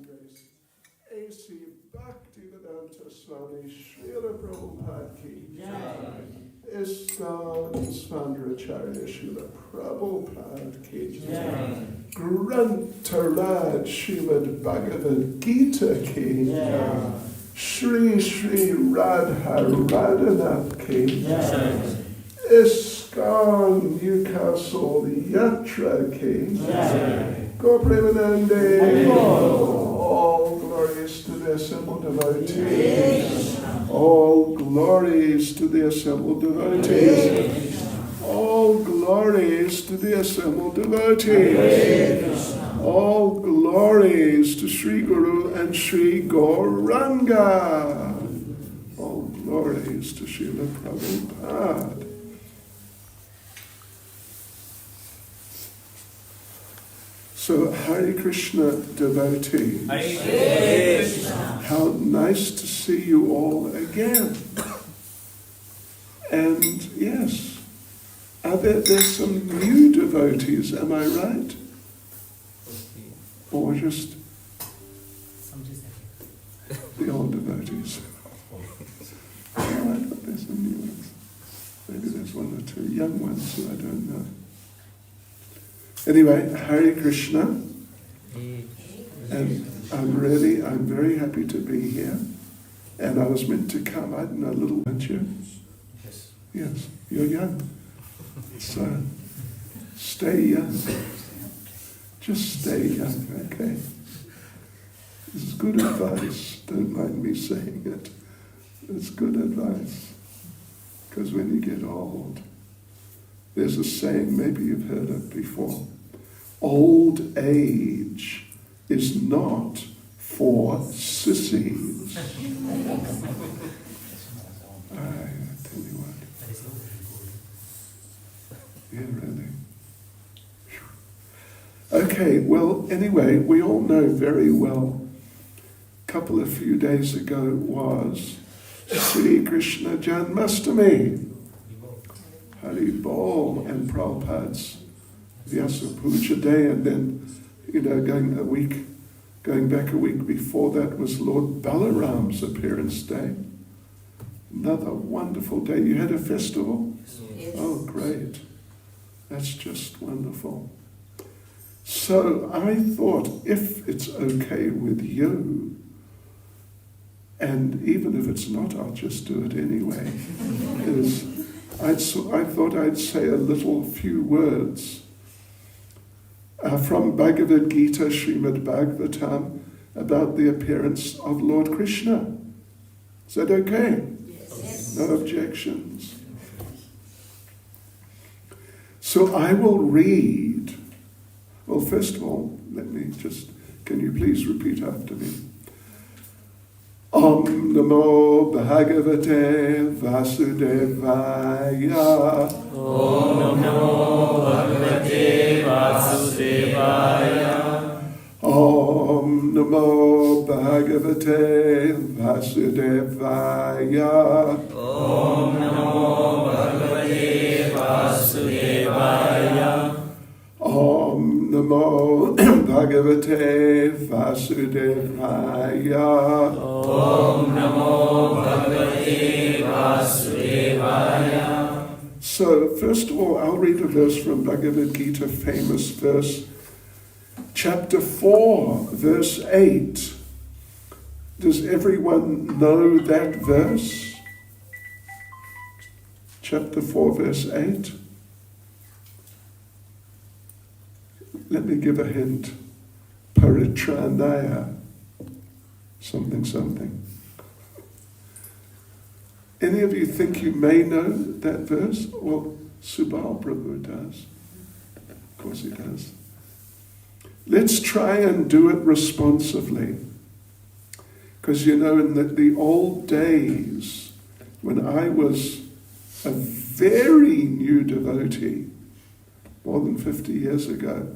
Grace. A.C. Bhaktivedanta Swami Srila Prabhupada Ki Jai. ISKCON Svandracharya Srila Prabhupada Ki Jai. Grantaraj Srimad Bhagavad Gita Ki Jai. Shri Shri Radha Radhanath Ki Jai. ISKCON Newcastle Yatra Ki Jai. Go Premanande. All glories to the assembled devotees. All glories to the assembled devotees. All glories to the assembled devotees. All glories to Sri Guru and Sri Gauranga. All glories to Srila Prabhupada. So, Hare Krishna devotees, Hare Krishna. How nice to see you all again. And yes, there's some new devotees, am I right? Or just the old devotees? Oh, I thought there's some new ones. Maybe there's one or two young ones who I don't know. Anyway, Hare Krishna, and I'm very happy to be here. And I was meant to come, I don't know, a little, aren't you? Yes. Yes, you're young. So, stay young. Just stay young, okay? This is good advice, don't mind me saying it. It's good advice. Because when you get old, there's a saying, maybe you've heard it before. Old age is not for sissies. I tell you what. Yeah, really. Okay, well, anyway, we all know very well, a few days ago was Sri Krishna Janmashtami. Hari Bol and Prabhupada's Vyasa Puja Day, and then, going back a week before that was Lord Balaram's appearance day. Another wonderful day. You had a festival? Yes. Oh, great. That's just wonderful. So I thought, if it's okay with you, and even if it's not, I'll just do it anyway, I thought I'd say a few words from Bhagavad Gita, Srimad Bhagavatam, about the appearance of Lord Krishna. Is that okay? Yes. No objections. So I will read. Well, first of all, can you please repeat after me? Om Namo Bhagavate Vasudevaya. Om Namo Bhagavate Vasudevaya. Om Namo Bhagavate Vasudevaya. Om Namo Bhagavate Vasudevaya. Om Namo Bhagavate Vasudevaya. Om Namo Bhagavate Vasudevaya. So, first of all, I'll read a verse from Bhagavad Gita, famous verse, chapter 4, verse 8. Does everyone know that verse? Chapter 4, verse 8. Let me give a hint. Paritranaya. Something. Any of you think you may know that verse? Well, Subal Prabhu does. Of course he does. Let's try and do it responsively. Because in the old days, when I was a very new devotee, more than 50 years ago,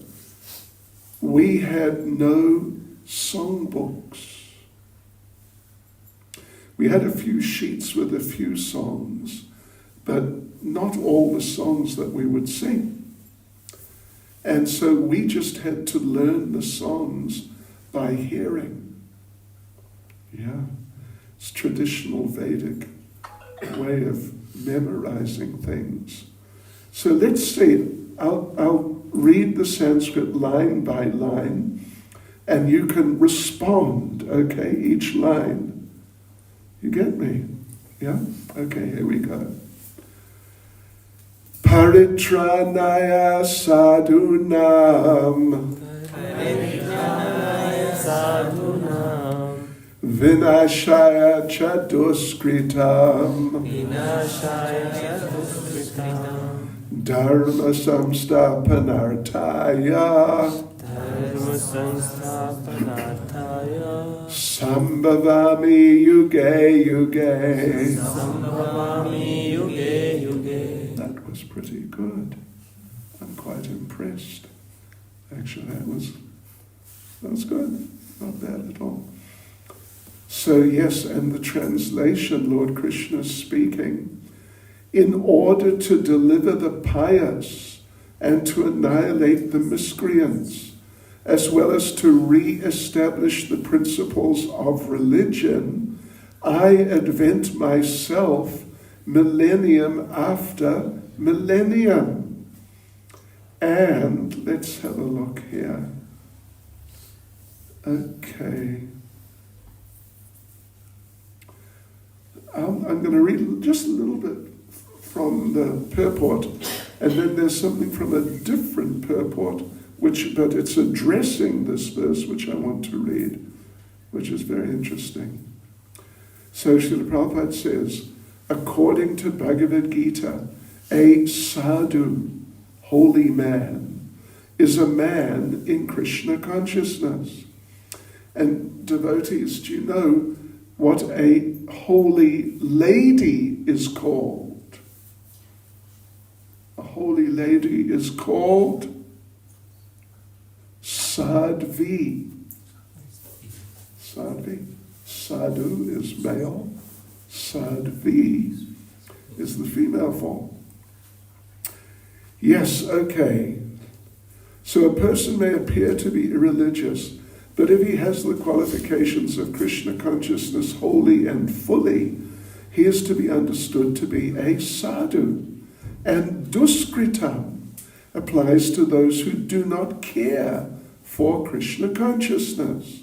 we had no songbooks. We had a few sheets with a few songs, but not all the songs that we would sing. And so we just had to learn the songs by hearing. Yeah, it's traditional Vedic way of memorizing things. So let's see, I'll read the Sanskrit line by line, and you can respond, okay, each line. You get me? Yeah? Okay, here we go. Paritranaya sadhunam vinashaya chaduskritam dharma samstapanartaya sambhavami yuge yuge. That was pretty good. I'm quite impressed. Actually, that was good. Not bad at all. So yes, and the translation, Lord Krishna speaking, in order to deliver the pious and to annihilate the miscreants, as well as to re-establish the principles of religion, I advent myself millennium after millennium. And let's have a look here. Okay. I'm going to read just a little bit from the purport, and then there's something from a different purport, but it's addressing this verse, which I want to read, which is very interesting. So Srila Prabhupada says, according to Bhagavad Gita, a sadhu, holy man, is a man in Krishna consciousness. And devotees, do you know what a holy lady is called? A holy lady is called Sadhvi. Sadhvi. Sadhu is male. Sadhvi is the female form. Yes, okay. So a person may appear to be irreligious, but if he has the qualifications of Krishna consciousness wholly and fully, he is to be understood to be a sadhu. And duskritam applies to those who do not care for Krishna consciousness.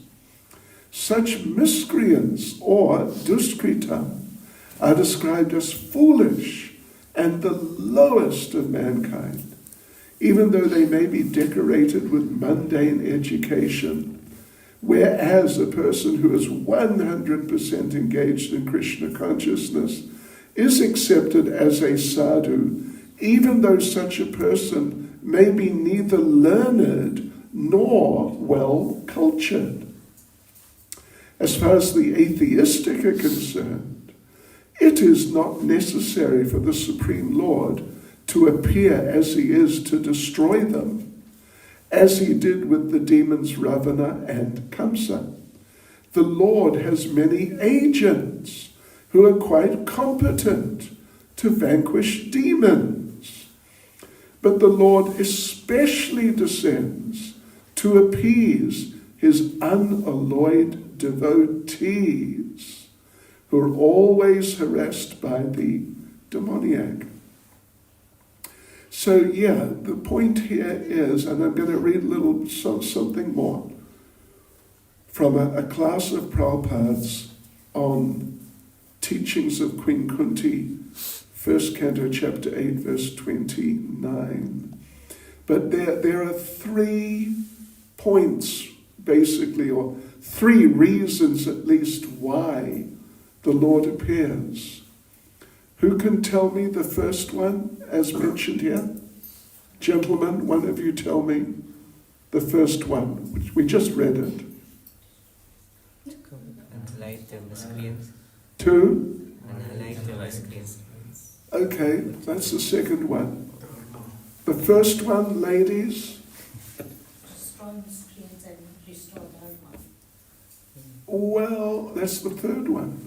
Such miscreants, or duskritam, are described as foolish and the lowest of mankind, even though they may be decorated with mundane education. Whereas a person who is 100% engaged in Krishna consciousness is accepted as a sadhu, even though such a person may be neither learned nor well cultured. As far as the atheistic are concerned, it is not necessary for the Supreme Lord to appear as he is to destroy them, as he did with the demons Ravana and Kamsa. The Lord has many agents who are quite competent to vanquish demons. But the Lord especially descends to appease his unalloyed devotees, who are always harassed by the demoniac. So yeah, the point here is, and I'm going to read something more from a class of Prabhupada's on teachings of Queen Kunti, 1st Canto, Chapter 8, verse 29. But there are 3 points, basically, or 3 reasons at least why the Lord appears. Who can tell me the first one, as mentioned here? Gentlemen, one of you tell me the first one, which we just read it. Annihilate the miscreants. 2? Annihilate the miscreants. Okay, that's the second one. The first one, ladies? Destroy miscreants and restore dharma. Well, that's the third one.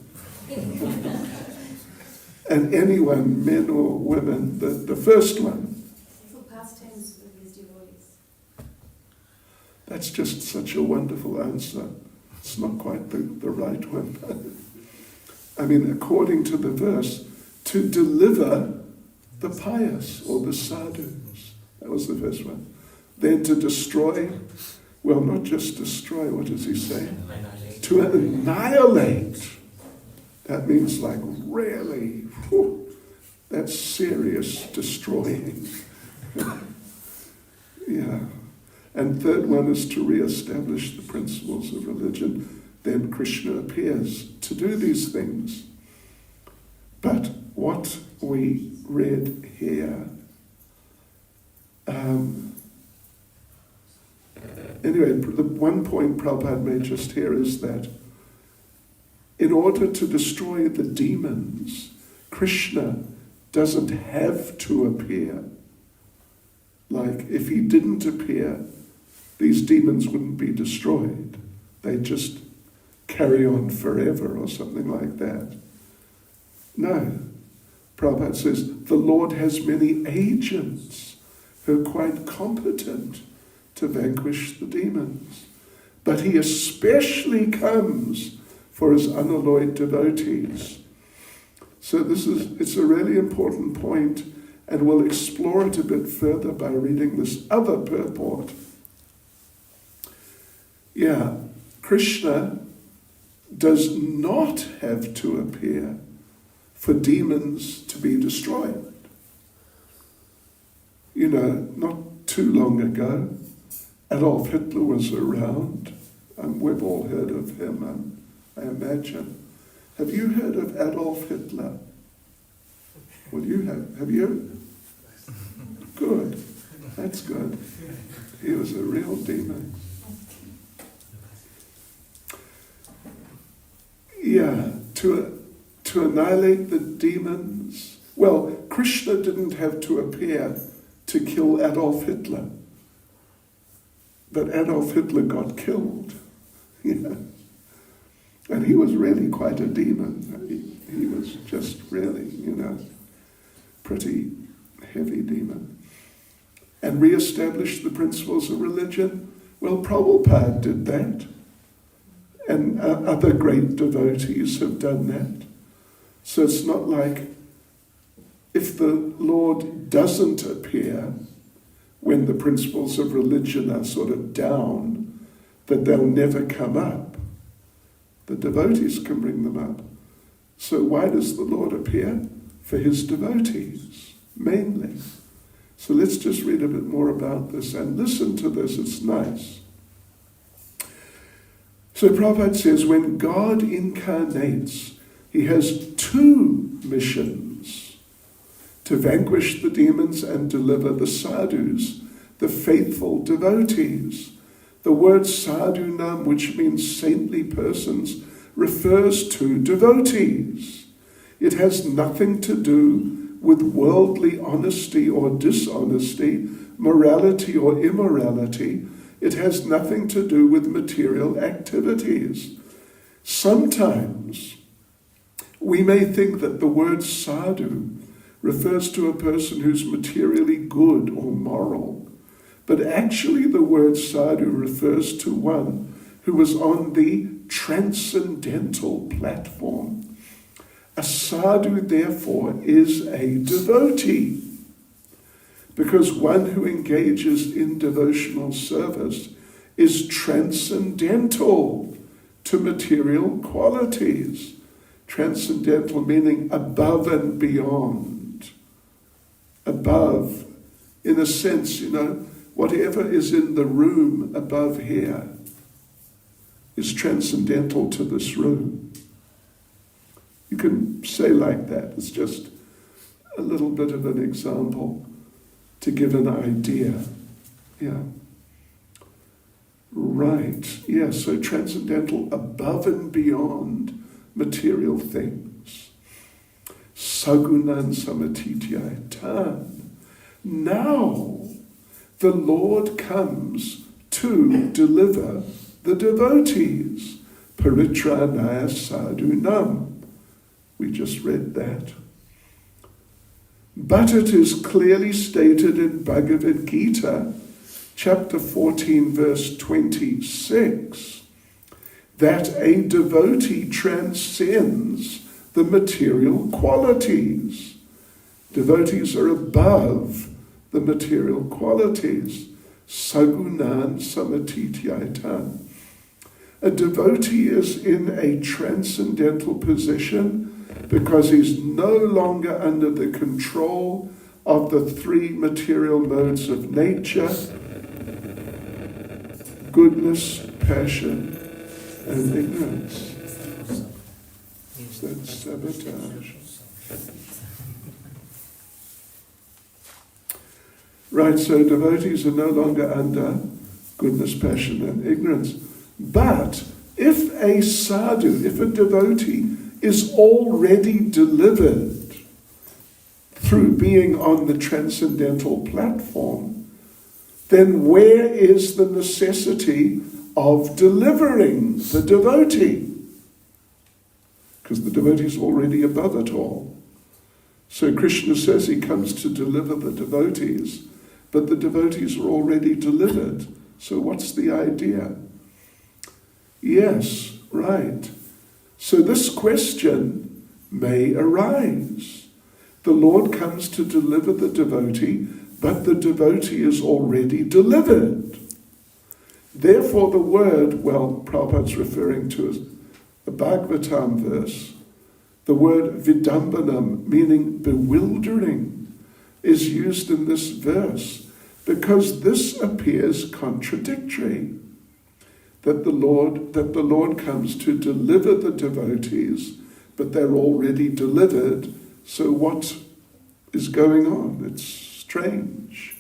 And anyone, men or women, the first one. For pastimes with his devotees. That's just such a wonderful answer. It's not quite the right one. I mean, according to the verse, to deliver the pious or the sadhus. That was the first one. Then to destroy, well, not just destroy, what does he say? Annihilate. To annihilate. That means like really, whew, that's serious destroying. Yeah. And third one is to re-establish the principles of religion. Then Krishna appears to do these things. But what we read here, anyway, the one point Prabhupada made just here is that in order to destroy the demons, Krishna doesn't have to appear. Like, if he didn't appear, these demons wouldn't be destroyed. They'd just carry on forever or something like that. No. Prabhupada says, the Lord has many agents who are quite competent to vanquish the demons. But he especially comes for his unalloyed devotees. So it's a really important point, and we'll explore it a bit further by reading this other purport. Yeah, Krishna does not have to appear for demons to be destroyed. You know, not too long ago, Adolf Hitler was around. We've all heard of him, I imagine. Have you heard of Adolf Hitler? Well, you have. Have you? Good. That's good. He was a real demon. Yeah, to annihilate the demons. Well, Krishna didn't have to appear to kill Adolf Hitler. But Adolf Hitler got killed. Yeah. And he was really quite a demon. He was just really, pretty heavy demon. And re-established the principles of religion. Well, Prabhupada did that. And other great devotees have done that. So it's not like if the Lord doesn't appear when the principles of religion are sort of down, that they'll never come up. The devotees can bring them up. So why does the Lord appear? For his devotees, mainly. So let's just read a bit more about this and listen to this, it's nice. So Prabhupada says, when God incarnates, he has two missions: to vanquish the demons and deliver the sadhus, the faithful devotees. The word sadhunam, which means saintly persons, refers to devotees. It has nothing to do with worldly honesty or dishonesty, morality or immorality. It has nothing to do with material activities. Sometimes we may think that the word sadhu refers to a person who's materially good or moral. But actually the word sadhu refers to one who was on the transcendental platform. A sadhu, therefore, is a devotee, because one who engages in devotional service is transcendental to material qualities. Transcendental meaning above and beyond. Above, in a sense, whatever is in the room above here is transcendental to this room. You can say like that. It's just a little bit of an example to give an idea. Yeah. Right. Yeah, so transcendental above and beyond material things. Sagunan samatitya. Now the Lord comes to deliver the devotees. Paritranaya sadhunam. We just read that. But it is clearly stated in Bhagavad Gita, chapter 14, verse 26, that a devotee transcends the material qualities. Devotees are above the material qualities. Sagunan samatityaitan. A devotee is in a transcendental position because he's no longer under the control of the three material modes of nature: goodness, passion, and ignorance. That's sabotage. Right, so devotees are no longer under goodness, passion, and ignorance. But if a sadhu, if a devotee is already delivered through being on the transcendental platform, then where is the necessity of delivering the devotee? Because the devotee is already above it all. So Krishna says he comes to deliver the devotees, but the devotees are already delivered. So what's the idea? Yes, right. So this question may arise. The Lord comes to deliver the devotee, but the devotee is already delivered. Therefore the word, well, Prabhupada's referring to a Bhagavatam verse, the word vidambanam, meaning bewildering, is used in this verse because this appears contradictory. That the Lord comes to deliver the devotees, but they're already delivered. So what is going on? It's strange.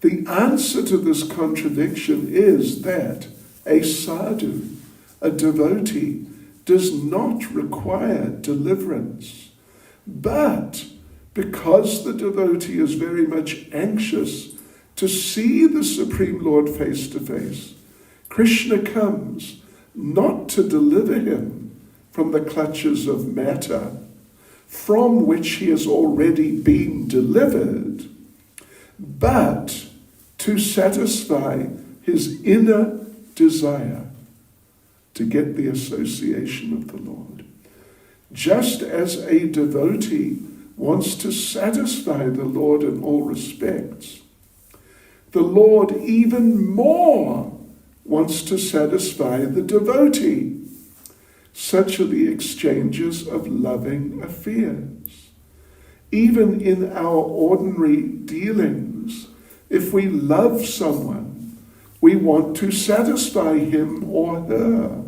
The answer to this contradiction is that a sadhu, a devotee, does not require deliverance. But because the devotee is very much anxious to see the Supreme Lord face to face, Krishna comes not to deliver him from the clutches of matter, from which he has already been delivered, but to satisfy his inner desire to get the association of the Lord. Just as a devotee wants to satisfy the Lord in all respects, the Lord even more wants to satisfy the devotee. Such are the exchanges of loving affairs. Even in our ordinary dealings, if we love someone, we want to satisfy him or her.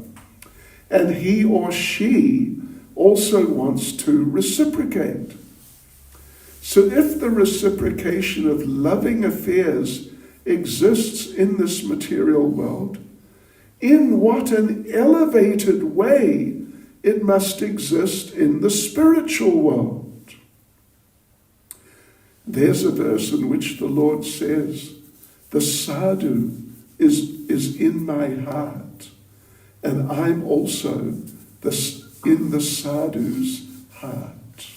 And he or she also wants to reciprocate. So if the reciprocation of loving affairs exists in this material world, in what an elevated way it must exist in the spiritual world. There's a verse in which the Lord says, the sadhu is in my heart, and I'm also in the sadhu's heart.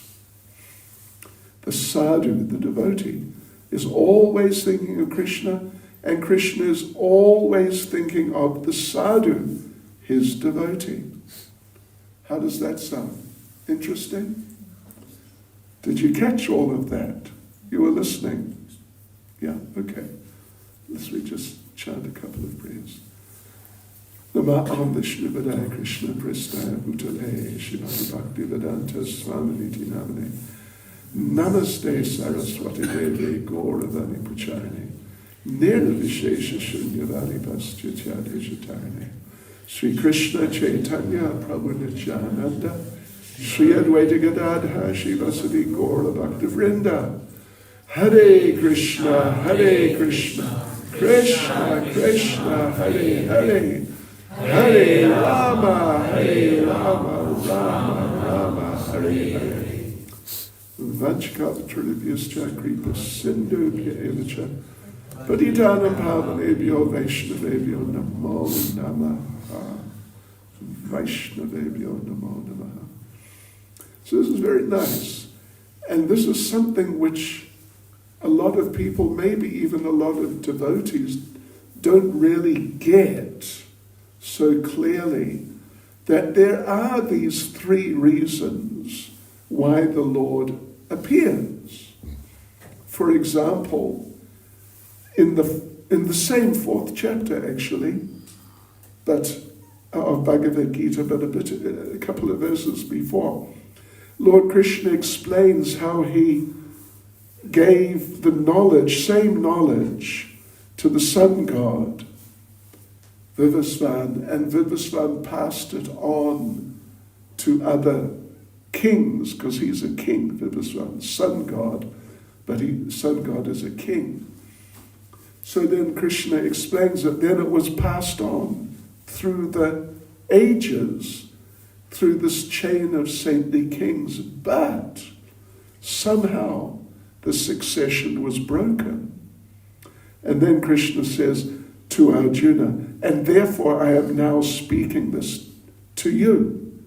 The sadhu, the devotee, is always thinking of Krishna, and Krishna is always thinking of the sadhu, his devotee. How does that sound? Interesting? Did you catch all of that? You were listening? Yeah, okay. Let's just chant a couple of prayers. Namah Vishnuvadaya Krishna Prestaya Bhutale Shivati Bhakti Vedanta Swaminiti Namane Namaste Saraswati Devi Gauravani Puchani Nirvishesha Shunyavali Paschitya Dejatarne Sri Krishna Chaitanya Prabhu Nityananda Sri Advaita Gadadha Shivasadi Gaura Bhakta Vrinda Hare Krishna Krishna Krishna Hare Hare Hare Rama Rama Rama Hare Hare Vajkavatribhyascha Kripa Sindhu Pyaevacha Patitanam Pavanebhyo Vaishnavebhyo Namo Namaha Vaishnavebhyo Namo Namaha. So this is very nice. And this is something which a lot of people, maybe even a lot of devotees, don't really get so clearly that there are these three reasons why the Lord appears. For example, in the same 4th chapter, actually, but of Bhagavad Gita, but a couple of verses before, Lord Krishna explains how he gave the knowledge, same knowledge, to the sun god, Vivasvan, and Vivasvan passed it on to other kings, because he's a king, Vivasvan, sun god, but sun god is a king. So then Krishna explains that then it was passed on through the ages, through this chain of saintly kings, but somehow the succession was broken. And then Krishna says to Arjuna, and therefore I am now speaking this to you,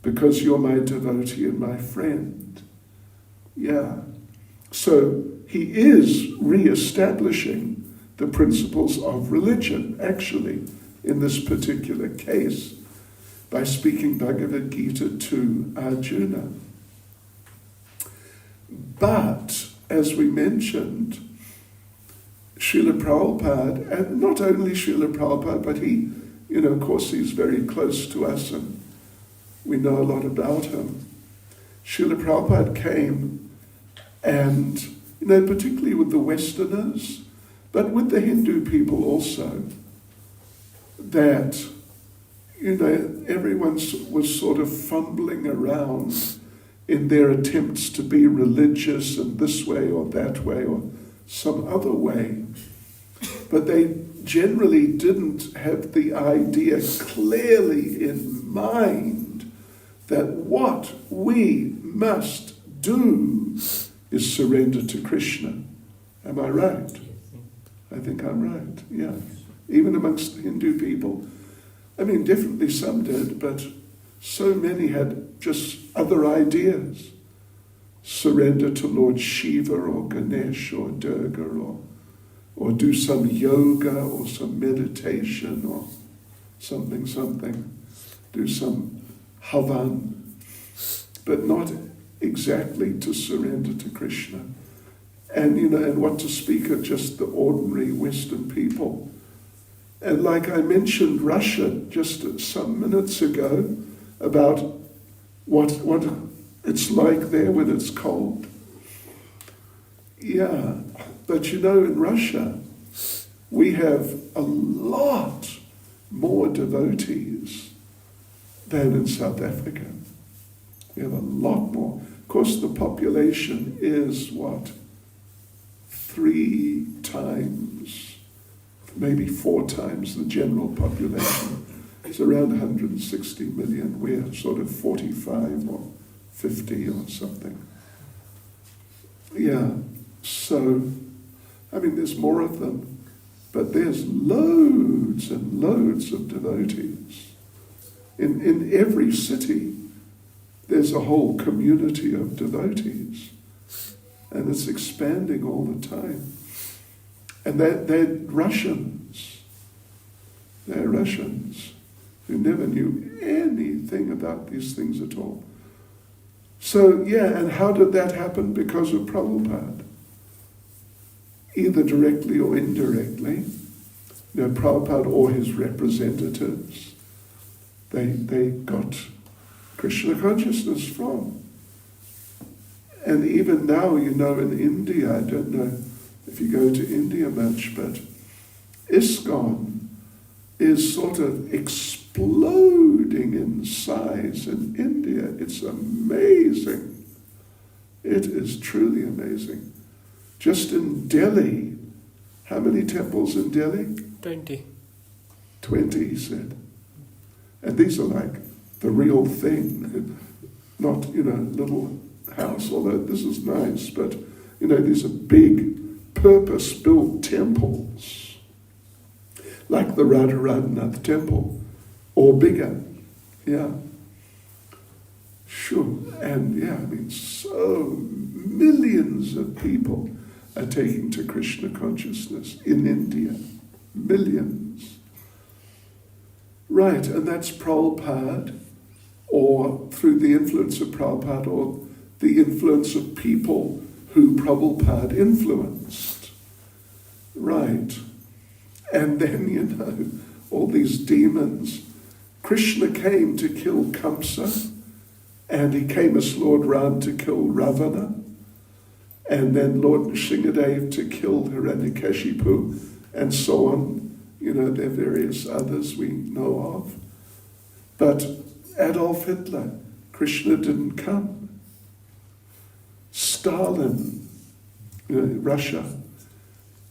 because you're my devotee and my friend. Yeah. So he is re-establishing the principles of religion, actually, in this particular case, by speaking Bhagavad Gita to Arjuna. But, as we mentioned, Srila Prabhupada, and not only Srila Prabhupada, but he, of course he's very close to us and we know a lot about him. Srila Prabhupada came and, particularly with the Westerners, but with the Hindu people also, that, everyone was sort of fumbling around in their attempts to be religious in this way or that way or some other way. But they generally didn't have the idea clearly in mind that what we must do is surrender to Krishna. Am I right? I think I'm right, yeah. Even amongst the Hindu people. Definitely some did, but so many had just other ideas. Surrender to Lord Shiva or Ganesh or Durga or do some yoga or some meditation or something. Do some havan, but not exactly to surrender to Krishna. And, and what to speak of just the ordinary Western people. And like I mentioned Russia just some minutes ago about what it's like there when it's cold. Yeah, but in Russia, we have a lot more devotees than in South Africa. We have a lot more. Of course, the population is 3 times, maybe 4 times the general population. It's around 160 million. We're sort of 45 or 50 or something. Yeah, so, there's more of them, but there's loads and loads of devotees. In every city, there's a whole community of devotees, and it's expanding all the time. And they're Russians. They're Russians who never knew anything about these things at all. So, and how did that happen? Because of Prabhupada. Either directly or indirectly. Prabhupada or his representatives, they got Krishna consciousness from. And even now, in India, I don't know if you go to India much, but ISKCON is sort of exploding in size in India. It's amazing. It is truly amazing. Just in Delhi, how many temples in Delhi? 20. 20, he said. And these are like the real thing, not, little house, although this is nice, but, these are big, purpose-built temples, like the Radharanath temple, or bigger, yeah. Sure, and so millions of people. are taking to Krishna consciousness in India. Millions. Right, and that's Prabhupada, or through the influence of Prabhupada, or the influence of people who Prabhupada influenced. Right. And then, all these demons. Krishna came to kill Kamsa, and he came as Lord Ram to kill Ravana, and then Lord Nrsimhadev to kill Hiranyakashipu, and so on. There are various others we know of. But Adolf Hitler, Krishna didn't come. Stalin, Russia,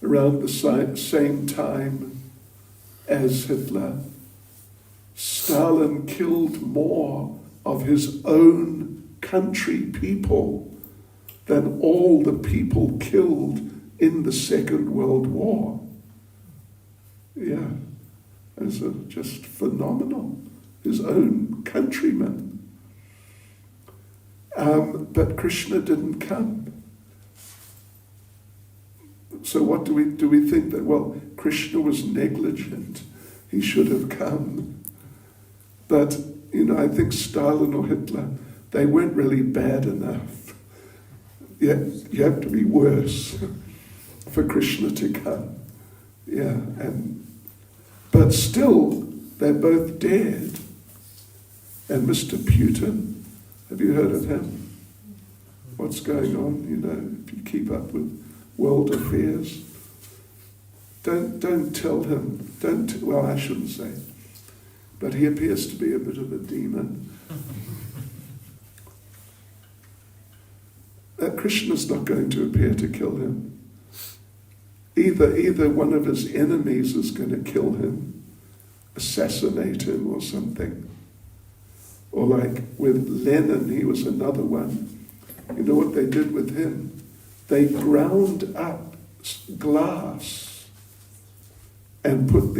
around the same time as Hitler, Stalin killed more of his own country people than all the people killed in the Second World War. Yeah, it's just phenomenal. His own countrymen. But Krishna didn't come. So what do we think that, Krishna was negligent. He should have come. But, I think Stalin or Hitler, they weren't really bad enough. You have to be worse for Krishna to come. Yeah, but still, they're both dead. And Mr. Putin, have you heard of him? What's going on, if you keep up with world affairs? Don't tell him, I shouldn't say. But he appears to be a bit of a demon. Krishna's not going to appear to kill him. Either one of his enemies is going to kill him, assassinate him or something. Or like with Lenin, he was another one. You know what they did with him? They ground up glass and put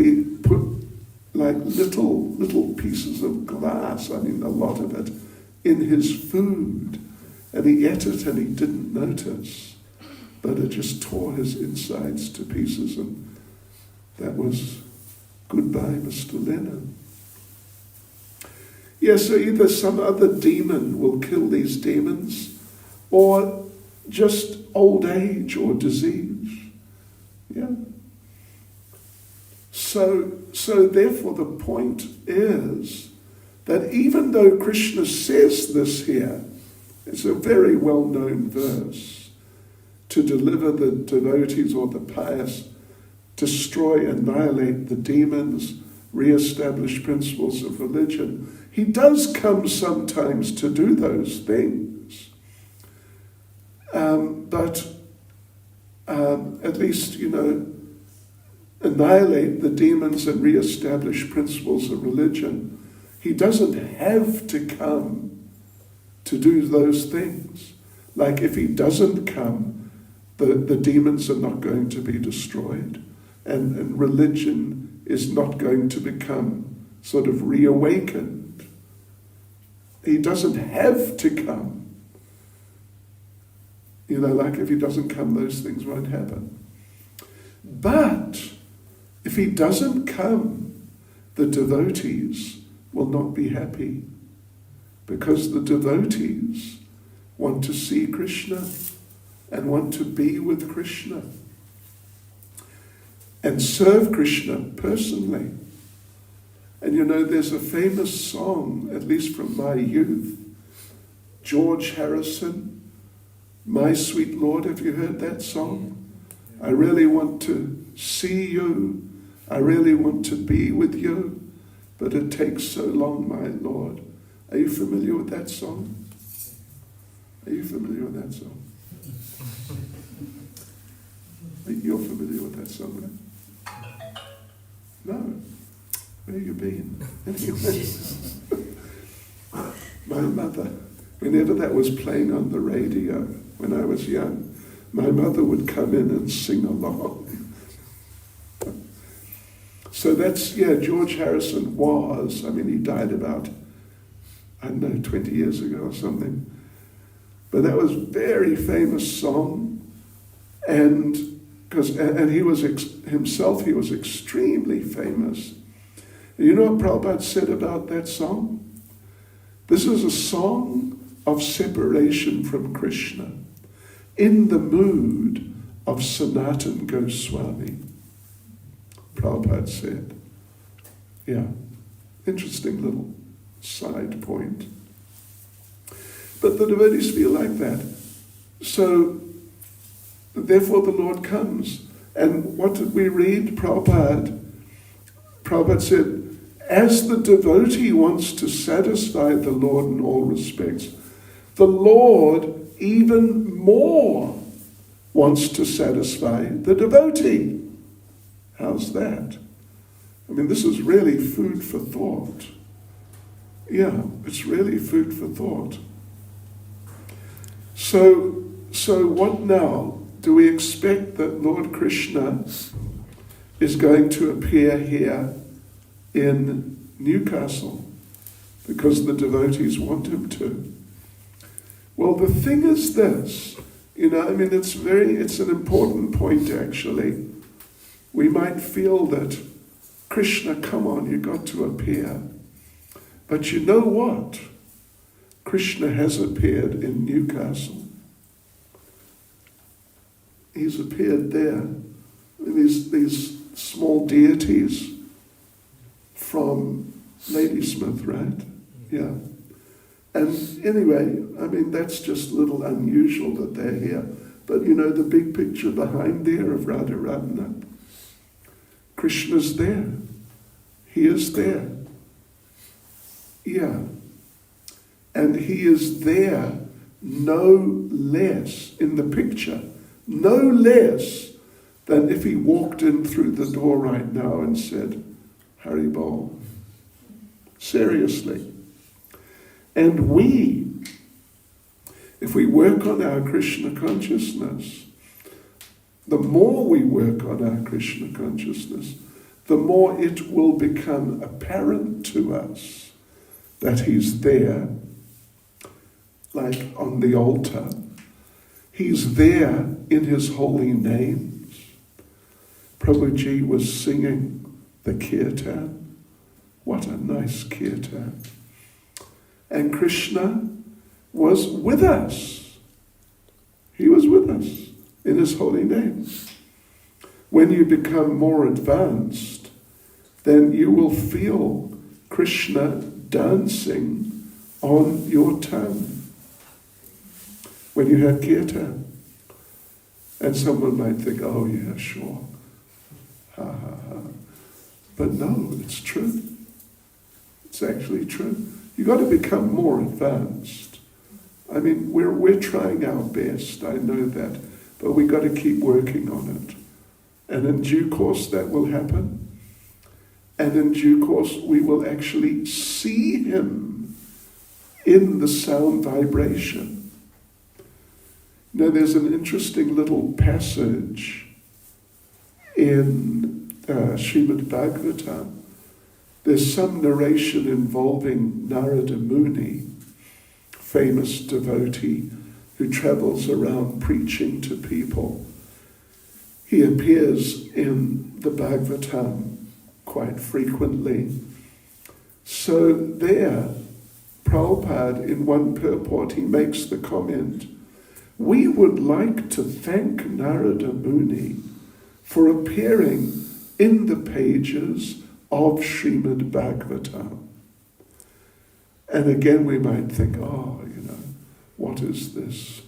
like little pieces of glass, a lot of it, in his food. And he ate it and he didn't notice. But it just tore his insides to pieces, and that was goodbye, Mr. Lenin. Yeah, so either some other demon will kill these demons, or just old age or disease. Yeah. So therefore the point is that even though Krishna says this here, it's a very well-known verse, to deliver the devotees or the pious, destroy, annihilate the demons, re-establish principles of religion. He does come sometimes to do those things. But at least, annihilate the demons and re-establish principles of religion. He doesn't have to come to do those things. Like if he doesn't come, the demons are not going to be destroyed, and religion is not going to become sort of reawakened. He doesn't have to come. Like if he doesn't come, those things won't happen. But if he doesn't come, the devotees will not be happy, because the devotees want to see Krishna and want to be with Krishna and serve Krishna personally. And there's a famous song, at least from my youth, George Harrison, My Sweet Lord. Have you heard that song? I really want to see you. I really want to be with you, but it takes so long, my Lord. Are you familiar with that song? Are you familiar with that song? You're familiar with that song, right? No. Where have you been? My mother, whenever that was playing on the radio when I was young, my mother would come in and sing along. So that's, George Harrison was, he died about, 20 years ago or something. But that was a very famous song. And he was himself, he was extremely famous. And you know what Prabhupada said about that song? This is a song of separation from Krishna, in the mood of Sanatan Goswami. Prabhupada said. Yeah, interesting little side point. But the devotees feel like that. So, therefore the Lord comes. And what did we read? Prabhupada said, as the devotee wants to satisfy the Lord in all respects, the Lord even more wants to satisfy the devotee. How's that? I mean, this is really food for thought. Yeah, it's really food for thought. So what now? Do we expect that Lord Krishna is going to appear here in Newcastle because the devotees want him to? Well, the thing is this, it's an important point actually. We might feel that, Krishna, come on, you got to appear. But you know what? Krishna has appeared in Newcastle. He's appeared there. These small deities from Ladysmith, right? Yeah. And anyway, that's just a little unusual that they're here. But the big picture behind there of Radharani, Krishna's there. He is there. Yeah. And he is there no less, in the picture, no less than if he walked in through the door right now and said, Hari Bol. Seriously. And if we work on our Krishna consciousness, the more we work on our Krishna consciousness, the more it will become apparent to us that he's there, like on the altar. He's there in his holy names. Prabhuji was singing the kirtan. What a nice kirtan. And Krishna was with us. He was with us in his holy name. When you become more advanced, then you will feel Krishna dancing on your tongue when you have kirtan. And someone might think, oh yeah, sure. Ha ha ha. But no, it's true. It's actually true. You've got to become more advanced. We're trying our best, I know that, but we've got to keep working on it. And in due course that will happen. And in due course we will actually see him in the sound vibration. Now there's an interesting little passage in Srimad Bhagavatam. There's some narration involving Narada Muni, famous devotee who travels around preaching to people. He appears in the Bhagavatam quite frequently. So there, Prabhupada, in one purport, he makes the comment, we would like to thank Narada Muni for appearing in the pages of Srimad Bhagavatam. And again we might think, what is this?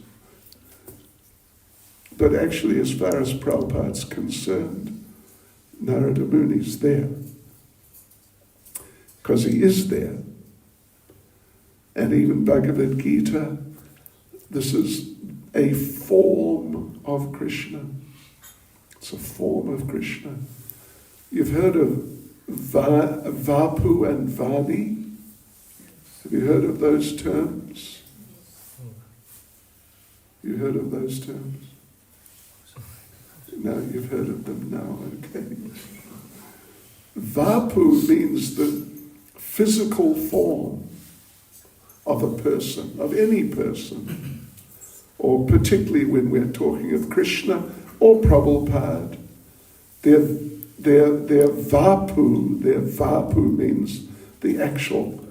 But actually, as far as Prabhupada's concerned, Narada Muni's there. Because he is there. And even Bhagavad Gita, this is a form of Krishna. It's a form of Krishna. You've heard of Vapu and Vani? Have you heard of those terms? You heard of those terms? No, you've heard of them now, okay. Vapu means the physical form of a person, of any person, or particularly when we're talking of Krishna, or Prabhupada. Their vapu means the actual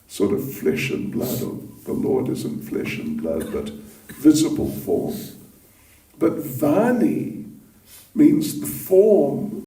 sort of flesh and blood. The Lord isn't flesh and blood, but visible form. But Vani means the form